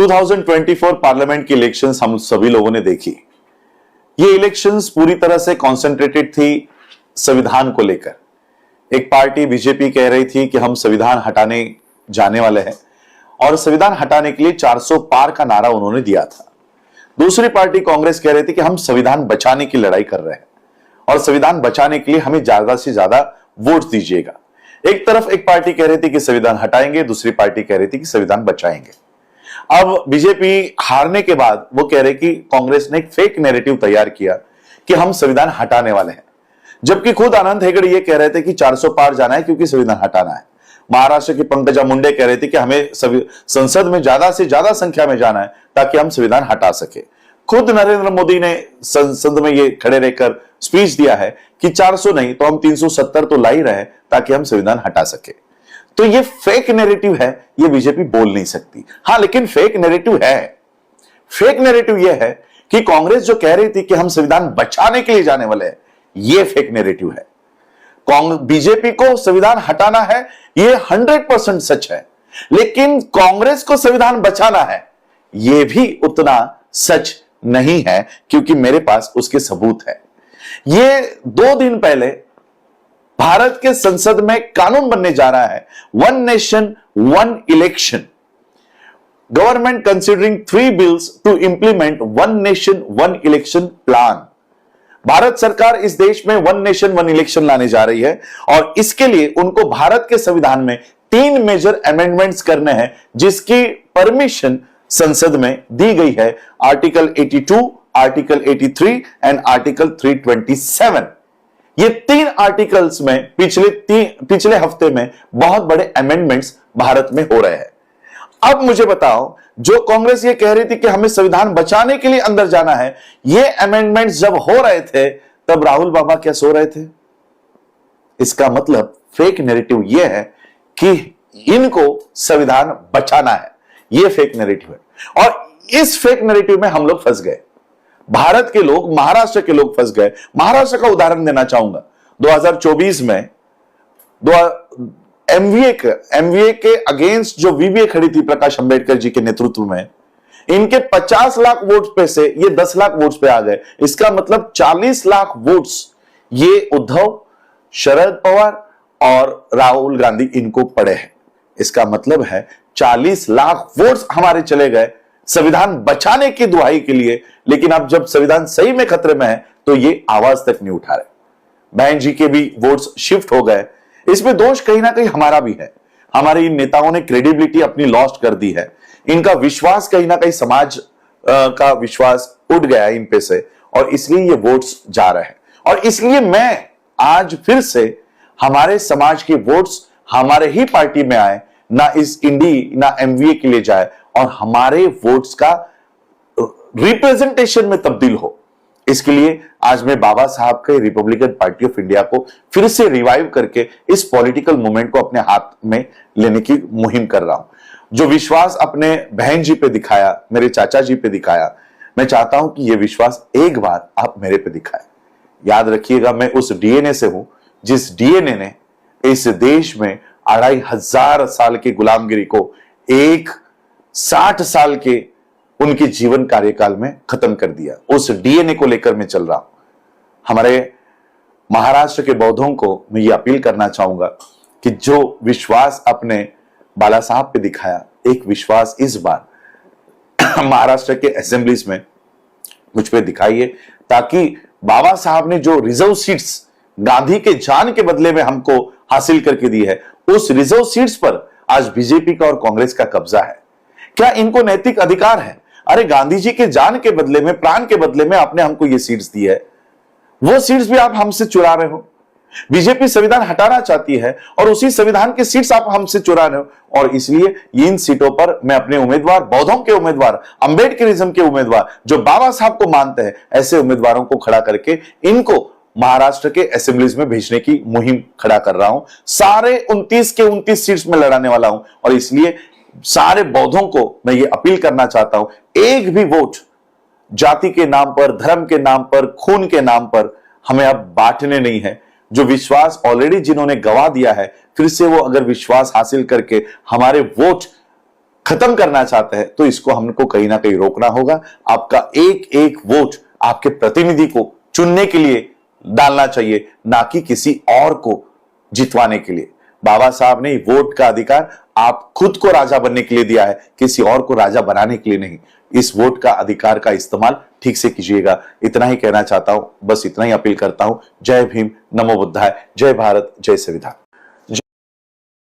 2024 parliament की elections हम सभी लोगों ने देखी। ये इलेक्शंस पूरी तरह से कॉन्सेंट्रेटेड थी संविधान को लेकर। एक पार्टी बीजेपी कह रही थी कि हम संविधान हटाने जाने वाले हैं और संविधान हटाने के लिए 400 पार का नारा उन्होंने दिया था। दूसरी पार्टी कांग्रेस कह रही थी कि हम संविधान बचाने की लड़ाई कर रहे हैं और संविधान बचाने के लिए हमें ज्यादा से ज्यादा वोट दीजिएगा। एक तरफ एक पार्टी कह रही थी कि संविधान हटाएंगे, दूसरी पार्टी कह रही थी कि संविधान बचाएंगे। अब बीजेपी हारने के बाद वो कह रहे कि कांग्रेस ने एक फेक नैरेटिव तैयार किया कि हम संविधान हटाने वाले हैं, जबकि खुद आनंद हेगड़े ये कह रहे थे कि 400 पार जाना है क्योंकि संविधान हटाना है। महाराष्ट्र की पंकजा मुंडे कह रहे थे कि हमें संसद में ज्यादा से ज्यादा संख्या में जाना है ताकि हम संविधान हटा सके। खुद नरेंद्र मोदी ने संसद में ये खड़े रहकर स्पीच दिया है कि 400 नहीं तो हम 370 तो ला ही रहे ताकि हम संविधान हटा सके। तो ये फेक नैरेटिव है, ये बीजेपी बोल नहीं सकती। हां, लेकिन फेक नैरेटिव है। फेक नैरेटिव ये है कि कांग्रेस जो कह रही थी कि हम संविधान बचाने के लिए जाने वाले हैं, ये फेक नैरेटिव है। बीजेपी को संविधान हटाना है, ये 100% सच है, लेकिन कांग्रेस को संविधान बचाना है, ये भी उतना सच नहीं है, क्योंकि मेरे पास उसके सबूत है। ये 2 दिन पहले भारत के संसद में कानून बनने जा रहा है, one nation one election. Government considering 3 bills to implement one nation one election plan. Bharat सरकार इस देश में वन नेशन वन इलेक्शन लाने जा रही है और इसके लिए उनको भारत के संविधान में 3 मेजर अमेंडमेंट्स करने हैं, जिसकी परमिशन संसद में दी गई है। Article 82, article 83 and article 327। ये 3 आर्टिकल्स में पिछले हफ्ते में बहुत बड़े अमेंडमेंट्स भारत में हो रहे हैं। अब मुझे बताओ, जो कांग्रेस ये कह रही थी कि हमें संविधान बचाने के लिए अंदर जाना है, ये अमेंडमेंट्स जब हो रहे थे तब राहुल बाबा क्या सो रहे थे? इसका मतलब फेक नैरेटिव ये है कि इनको संविधान बचाना है। ये फेक नैरेटिव है और इस फेक नैरेटिव में हम लोग फंस गए। भारत के लोग, महाराष्ट्र के लोग फंस गए। महाराष्ट्र का उदाहरण देना चाहूंगा। 2024 में एमवीए के अगेंस्ट जो वीवीए खड़ी थी प्रकाश अंबेडकर जी के नेतृत्व में, इनके 50 लाख वोट पे से ये 10 लाख वोट्स पे आ गए। इसका मतलब 40 लाख वोट्स ये उद्धव, शरद पवार और राहुल गांधी इनको पड़े हैं। इसका मतलब है 40 लाख वोट्स हमारे चले गए संविधान बचाने की दुहाई के लिए। लेकिन अब जब संविधान सही में खतरे में है तो ये आवाज तक नहीं उठा रहे। बहन जी के भी वोट्स शिफ्ट हो गए। इसमें दोष कहीं ना कहीं हमारा भी है। हमारे इन नेताओं ने क्रेडिबिलिटी अपनी लॉस्ट कर दी है। इनका विश्वास कहीं ना कहीं समाज का विश्वास उठ गया इन पे से और इसलिए ये वोट्स जा रहे हैं। और इसलिए मैं आज फिर से हमारे समाज के वोट्स हमारे ही पार्टी में आए, ना इस इंडी ना एमवीए के लिए जाए और हमारे वोट्स का रिप्रेजेंटेशन में तब्दील हो। इसके लिए आज मैं बाबा साहब के रिपब्लिकन पार्टी ऑफ इंडिया को फिर से रिवाइव करके इस पॉलिटिकल मूवमेंट को अपने हाथ में लेने की मुहिम कर रहा हूं। जो विश्वास अपने बहन जी पे दिखाया, मेरे चाचा जी पे दिखाया, मैं चाहता हूं कि यह विश्वास एक बार आप मेरे पे दिखाएं। याद रखिएगा, मैं उस डीएनए से हूं जिस डीएनए ने इस देश में 2500 साल की गुलामगिरी को 60 साल के उनके जीवन कार्यकाल में खत्म कर दिया। उस डीएनए को लेकर मैं चल रहा हूं। हमारे महाराष्ट्र के बौद्धों को मैं ये अपील करना चाहूंगा कि जो विश्वास अपने बाला साहब पे दिखाया, एक विश्वास इस बार महाराष्ट्र के असेंबलीज में मुझ पे दिखाइए, ताकि बाबा साहब ने जो रिजर्व सीट्स गांधी के जान के बदले में हमको हासिल करके दी है, उस रिजर्व सीट्स पर आज बीजेपी का और कांग्रेस का कब्जा है। क्या इनको नैतिक अधिकार है? अरे गांधी जी के जान के बदले में, प्राण के बदले में आपने हमको ये सीट्स दी है, वो सीट्स भी आप हमसे चुरा रहे हो। बीजेपी संविधान हटाना चाहती है और उसी संविधान के सीट्स आप हमसे चुरा रहे हो। और इसलिए इन सीटों पर मैं अपने उम्मीदवार, बौद्धों के उम्मीदवार, अंबेडकरिज्म के उम्मीदवार, जो बाबा साहब को मानते हैं, ऐसे उम्मीदवारों को खड़ा करके इनको महाराष्ट्र के असेंबलीज में भेजने की मुहिम खड़ा कर रहा हूं। सारे 29 के 29 सीट्स में लड़ाने वाला हूं और इसलिए सारे बौद्धों को मैं ये अपील करना चाहता हूं, एक भी वोट जाति के नाम पर, धर्म के नाम पर, खून के नाम पर हमें अब बांटने नहीं है। जो विश्वास ऑलरेडी जिन्होंने गवा दिया है, फिर से वो अगर विश्वास हासिल करके हमारे वोट खत्म करना चाहते हैं तो इसको हमको कहीं ना कहीं रोकना होगा। आपका एक एक वोट आपके प्रतिनिधि को चुनने के लिए डालना चाहिए, ना कि किसी और को जितवाने के लिए। बाबा साहब ने वोट का अधिकार आप खुद को राजा बनने के लिए दिया है, किसी और को राजा बनाने के लिए नहीं। इस वोट का अधिकार का इस्तेमाल ठीक से कीजिएगा। इतना ही कहना चाहता हूं, बस इतना ही अपील करता हूं। जय भीम, नमो बुद्धाय, जय भारत, जय संविधान।